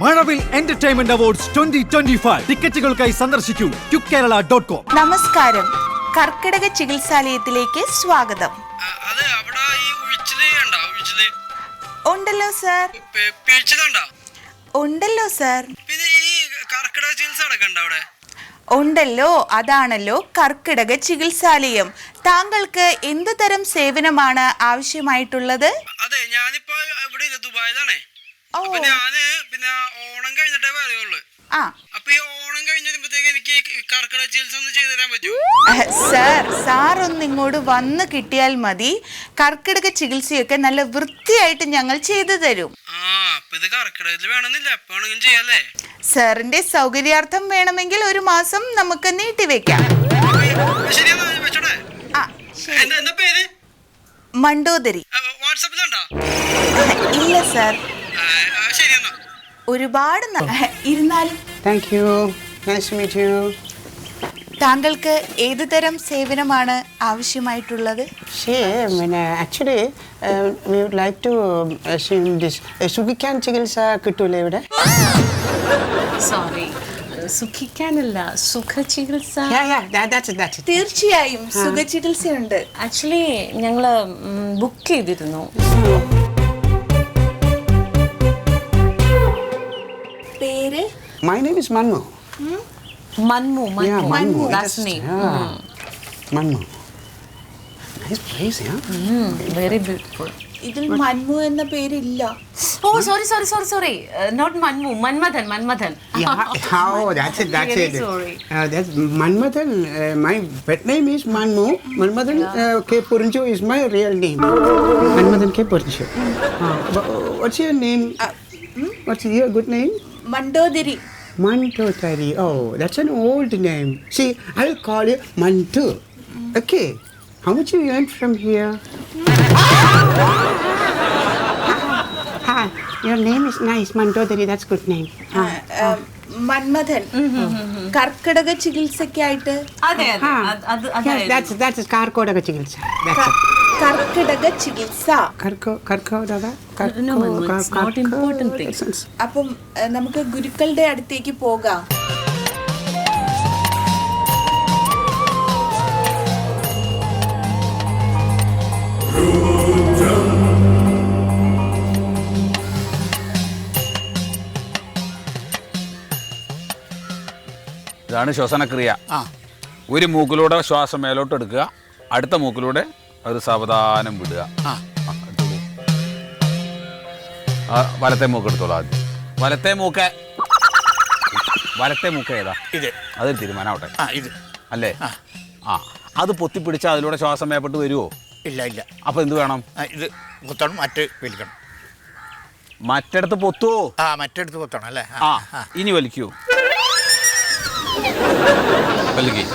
മഴവിൽ entertainment awards 2025 ടിക്കറ്റുകൾക്കായി സന്ദർശിക്കൂ QKerala.com. നമസ്കാരം, കർക്കിടക ചികിത്സാലയത്തിലേക്ക് സ്വാഗതം. ഉണ്ടല്ലോ സാർ. ഉണ്ടല്ലോ സാർ. ഉണ്ടല്ലോ, അതാണല്ലോ കർക്കിടക ചികിത്സാലയം. താങ്കൾക്ക് എന്ത് തരം സേവനമാണ് ആവശ്യമായിട്ടുള്ളത്? അതെ, ഞാനിപ്പോ ഇവിടെ ദുബായിലാണേ. പിന്നെ ഓണം കഴിഞ്ഞിട്ടേ പറയുള്ളൂ. അപ്പൊ ഈ ഓണം കഴിഞ്ഞിരുമ്പോഴത്തേക്ക് എനിക്ക് കർക്കിടക ചികിത്സ ഒന്ന് ചെയ്തു തരാൻ പറ്റുമോ? സാർ ഒന്ന് ഇങ്ങോട്ട് വന്ന് കിട്ടിയാൽ മതി. കർക്കിടക ചികിത്സയൊക്കെ നല്ല വൃത്തിയായിട്ട് ഞങ്ങൾ ചെയ്തു തരും. ഇത് കർക്കിടകത്തിൽ വേണമെന്നില്ല, എപ്പോ വേണമെങ്കിലും ചെയ്യാല്ലേ? സാറിന്റെ സൗകര്യാർത്ഥം വേണമെങ്കിൽ ഒരു മാസം നമുക്ക് നീട്ടിവെക്കാം. മണ്ടോദരി. വാട്സാപ്പിലുണ്ടോ? ഇല്ല സാർ. ഒരുപാട് ഇരുന്നാലും. താങ്കൾക്ക് ഏത് തരം സേവനമാണ് ആവശ്യമായിട്ടുള്ളത്? ചികിത്സ കിട്ടൂലേ ഇവിടെ? സോറി, സുഖിക്കാനല്ല, സുഖ ചികിത്സ. തീർച്ചയായും സുഖ ചികിത്സയുണ്ട്. ആക്ച്വലി ഞങ്ങള് ബുക്ക് ചെയ്തിരുന്നു. പേര്? My name is Manmu. Manmu. Yeah, Manmu. That's name. Manmu. Nice place, yeah? Very beautiful. ഇതിൽ മന്മു എന്ന പേരില്ല. Oh, sorry. Not Manmu. Manmathan. Yeah. Oh, that's it. Really sorry. That's Manmathan. My pet name is Manmu. Manmathan K. Purinchu is my real name. Manmathan K. Purinchu. What's your name? What's your good name? Mandodari. Mandodari. Oh, that's an old name. See, I'll call you Mantu. Okay. How much you earn from here? Your name is nice, Mandodari. That's good name. Manmadhan. Karkidaka ചികിത്സക്കായിട്ട്. That's Karkodaga Chikitsa. That's it. കർക്കിടക ചികിത്സ. Karkodaga? No, it's not important thing. അപ്പം നമുക്ക് ഗുരുക്കളുടെ അടുത്തേക്ക് പോകാം. ഇതാണ് ശ്വസനക്രിയ. ഒരു മൂക്കിലൂടെ ശ്വാസം മേലോട്ട് എടുക്കുക, അടുത്ത മൂക്കിലൂടെ അത് സാവധാനം വിടുക. വലത്തെ മൂക്ക് എടുത്തോളൂ. ആദ്യം വലത്തെ മൂക്ക് ഏതാ? ഇത്. അതൊരു തീരുമാനമാവട്ടെ. ഇത് അല്ലേ? അത് പൊത്തിപ്പിടിച്ചാൽ അതിലൂടെ ശ്വാസം മേപ്പെട്ട് വരുമോ? ഇല്ല. അപ്പൊ എന്ത് വേണം? ഇത് പൊത്തണം, വലിക്കണം. മറ്റടുത്ത് പൊത്തുവോ? മറ്റടുത്ത് പൊത്തണം അല്ലേ? ഇനി വലിക്കൂ. വലിക്കേ.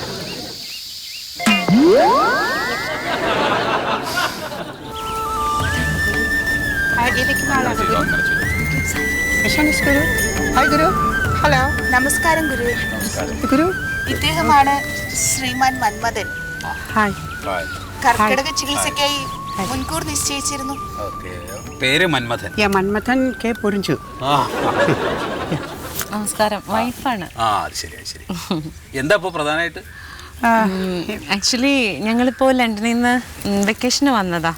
Hi, Guru. Hello. നമസ്കാരം ഗുരു. Guru. ഇദ്ദേഹമാണ് ശ്രീമാൻ മന്മഥൻ. Hi. കർക്കിടക ചികിത്സയ്ക്കായി മുൻകൂർ നിശ്ചയിച്ചിരുന്നു. പേര് മന്മഥൻ. Manmathan K. Purinchu. നമസ്കാരം, വൈഫാണ്. ശരി. എന്താ ഇപ്പൊ പ്രധാനമായിട്ട്? ആക്ച്വലി ഞങ്ങളിപ്പോ ലണ്ടനിൽ നിന്ന് വെക്കേഷന് വന്നതാ.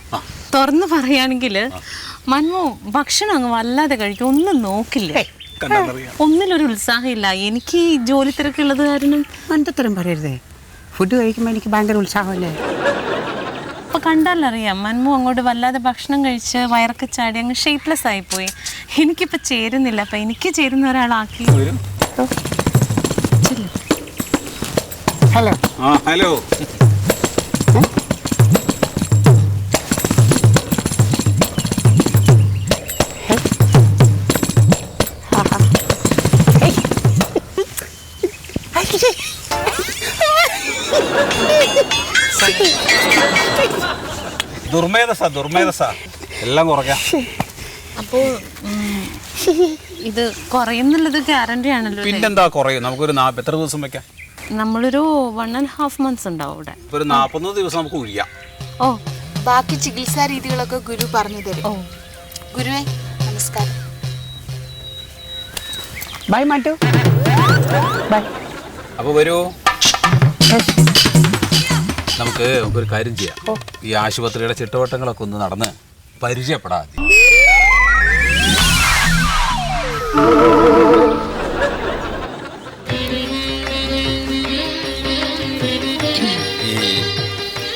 തുറന്ന് പറയുകയാണെങ്കിൽ മന്മു ഭക്ഷണം അങ്ങ് വല്ലാതെ കഴിക്കും, ഒന്നും നോക്കില്ല, ഒന്നിലൊരു ഉത്സാഹമില്ല. എനിക്ക് ഈ ജോലി തിരക്കുള്ളത് കാരണം. മണ്ടത്തരം പറയരുതേ, ഫുഡ് കഴിക്കുമ്പോൾ എനിക്ക് ഭയങ്കര ഉത്സാഹമല്ലേ. അപ്പൊ കണ്ടാലറിയാം, മന്മു അങ്ങോട്ട് വല്ലാതെ ഭക്ഷണം കഴിച്ച് വയറൊക്കെ ചാടി അങ്ങ് ഷേപ്പ്ലെസ് ആയിപ്പോയി. എനിക്കിപ്പോൾ ചേരുന്നില്ല. അപ്പം എനിക്ക് ചേരുന്ന ഒരാളാക്കി. ഹലോ. ദുർമേധസ എല്ലാം കുറയ്ക്കാം. അപ്പോ ഇത് കുറയുന്നുള്ളത് ഗ്യാരണ്ടി ആണല്ലോ? പിന്നെന്താ കുറയും? നമുക്കൊരു എത്ര ദിവസം വെക്കാം? നമ്മളൊരു 1.5 months ഉണ്ടാവും ഇവിടെ. ഒരു 40 ദിവസം നമുക്ക് ഒഴിയാം. ബാക്കി ചികിത്സാ രീതികളൊക്കെ ഗുരു പറഞ്ഞു തരും. ഗുരുവേ നമസ്കാരം. ബൈ മാറ്റു, ബൈ. അപ്പോൾ വരൂ, നമുക്ക് ഒരു കാര്യം ചെയ്യാം. ഈ ആശുപത്രിയുടെ ചിട്ടവട്ടങ്ങളൊക്കെ ഒന്ന് നടന്ന് പരിചയപ്പെടാതെ. ഈ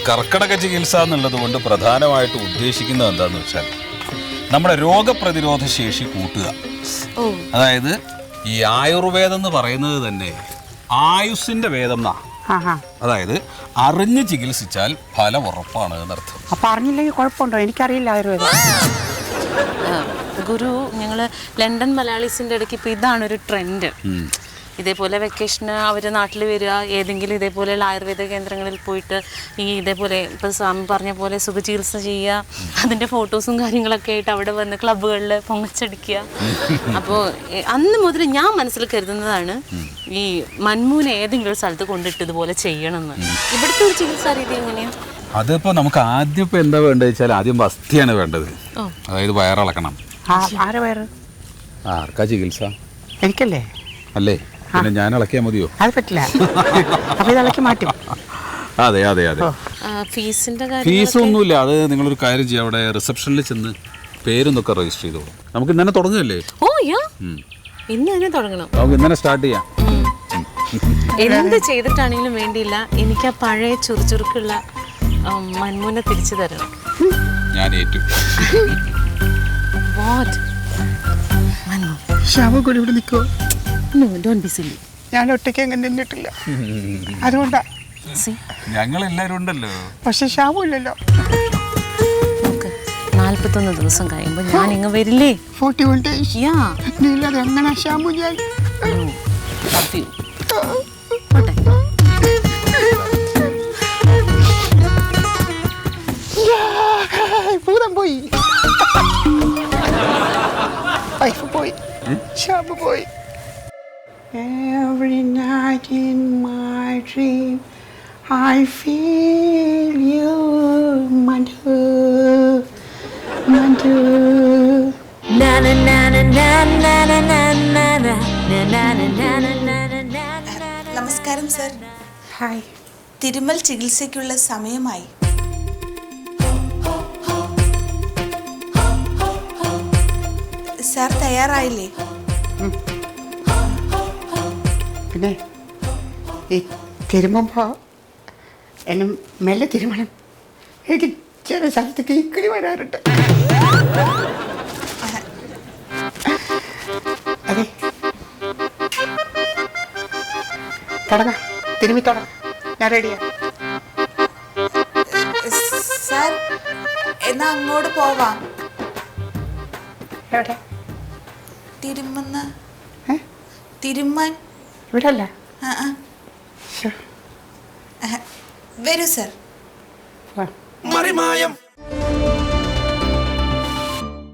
കർക്കിടക ചികിത്സ എന്നുള്ളത് കൊണ്ട് പ്രധാനമായിട്ട് ഉദ്ദേശിക്കുന്നത് എന്താണെന്ന് വെച്ചാൽ നമ്മുടെ രോഗപ്രതിരോധ ശേഷി കൂട്ടുക. അതായത് ഈ ആയുർവേദം എന്ന് പറയുന്നത് തന്നെ ആയുസ്സിന്റെ വേദം എന്നാ. അതായത് അറിഞ്ഞ് ചികിത്സിച്ചാൽ ഫലം ഉറപ്പാണ് എന്നർത്ഥം. അപ്പൊ അറിഞ്ഞില്ലെങ്കിൽ കുഴപ്പമുണ്ടോ? എനിക്കറിയില്ല ആയുർവേദം. ഗുരു, ഞങ്ങൾ ലണ്ടൻ മലയാളീസിൻ്റെ ഇടയ്ക്ക് ഇപ്പോൾ ഇതാണൊരു ട്രെൻഡ്. ഇതേപോലെ വെക്കേഷന് അവർ നാട്ടിൽ വരിക, ഏതെങ്കിലും ഇതേപോലെയുള്ള ആയുർവേദ കേന്ദ്രങ്ങളിൽ പോയിട്ട് ഈ ഇതേപോലെ ഇപ്പോൾ സ്വാമി പറഞ്ഞ പോലെ സുഖചികിത്സ ചെയ്യുക, അതിൻ്റെ ഫോട്ടോസും കാര്യങ്ങളൊക്കെ ആയിട്ട് അവിടെ വന്ന് ക്ലബ്ബുകളിൽ പൊങ്ങച്ചടിക്കുക. അപ്പോൾ അന്ന് മുതൽ ഞാൻ മനസ്സിൽ കരുതുന്നതാണ് ഈ മന്മൂനെ ഏതെങ്കിലും ഒരു സ്ഥലത്ത് കൊണ്ടിട്ട് ഇതുപോലെ ചെയ്യണമെന്ന്. ഇവിടുത്തെ ഒരു ചികിത്സാ രീതി എങ്ങനെയാണ്? അതിപ്പോൾ നമുക്ക് ആദ്യം ഇപ്പോൾ എന്താ വേണ്ടത് വെച്ചാൽ ആദ്യം വസ്തിയാണ് വേണ്ടത്. അതായത് വയറിളക്കണം. ആരെ വയറ്? ആർക്കാ ചികിത്സ? എനിക്കല്ലേ? അല്ലേ? പിന്നെ ഞാൻ ഇളക്കിയാൽ മതിയോ? അത് പറ്റില്ല. അപ്പൊ ഇളക്കി മാറ്റും. അതെ അതെ അതെ. ഫീസിന്റെ ഫീസ് ഒന്നുമില്ല. അത് നിങ്ങളൊരു കാര്യം ചെയ്യുക, അവിടെ റിസപ്ഷനിൽ ചെന്ന് പേരൊന്നൊക്കെ രജിസ്റ്റർ ചെയ്തോളൂ. നമുക്ക് ഇന്നലെ തുടങ്ങുകയല്ലേ? ഓ യാ, ഇന്ന് തന്നെ തുടങ്ങണം. നമുക്ക് ഇന്നലെ സ്റ്റാർട്ട് ചെയ്യാം. എന്ത് ചെയ്തിട്ടാണെങ്കിലും വേണ്ടിയില്ല, എനിക്ക് ആ പഴയ ചുറുചുറുക്കുള്ള മന്മൂനെ തിരിച്ചു തരണം. ഞാൻ ഏറ്റു. വാട്ട്? മന്മു, ശവം കൂടി ഇവിടെ നിൽക്കുമോ? no, don't be silly. ഞാൻ ഒറ്റയ്ക്ക് എങ്ങനെ നിന്നിട്ടില്ല, അതുകൊണ്ടാ. ഞങ്ങൾ എല്ലാവരും ഉണ്ടല്ലോ. പക്ഷെ ശവമില്ലല്ലോ. 41 ദിവസം കഴിയുമ്പോൾ ഞാൻ ഇങ്ങ് വരില്ലേ? 41 days. നീ ഇല്ലാതെ എങ്ങനെ ശാമു ഞാൻ? ഭൂതം പോയി, വൈഫ് പോയി, ശാമു പോയി. Every night in my dream I feel you, mother, mother. Na na na na na na na na na na na na na na. നമസ്കാരം സർ. ഹായ്. തിരുമൽ ചികിത്സയ്ക്കുള്ള സമയമായി. സാർ തയ്യാറായില്ലേ? പിന്നെ ഈ തിരുമുമ്പോൾ എന്നെ മെല്ലെ തിരുമണം. എനിക്ക് ചില സ്ഥലത്തേക്ക് ഇക്കിളി വരാറുണ്ട്. അതെ, തുടങ്ങാം. തിരുമ്മി തുടങ്ങാം. ഞാൻ റെഡിയാ. സാർ, എന്നാ അങ്ങോട്ട് പോവാം. എവിടെ? തിരുമുന്ന തിരുമാൻ ഇവിടെ അല്ല. വരൂ സർ. മറിമായം.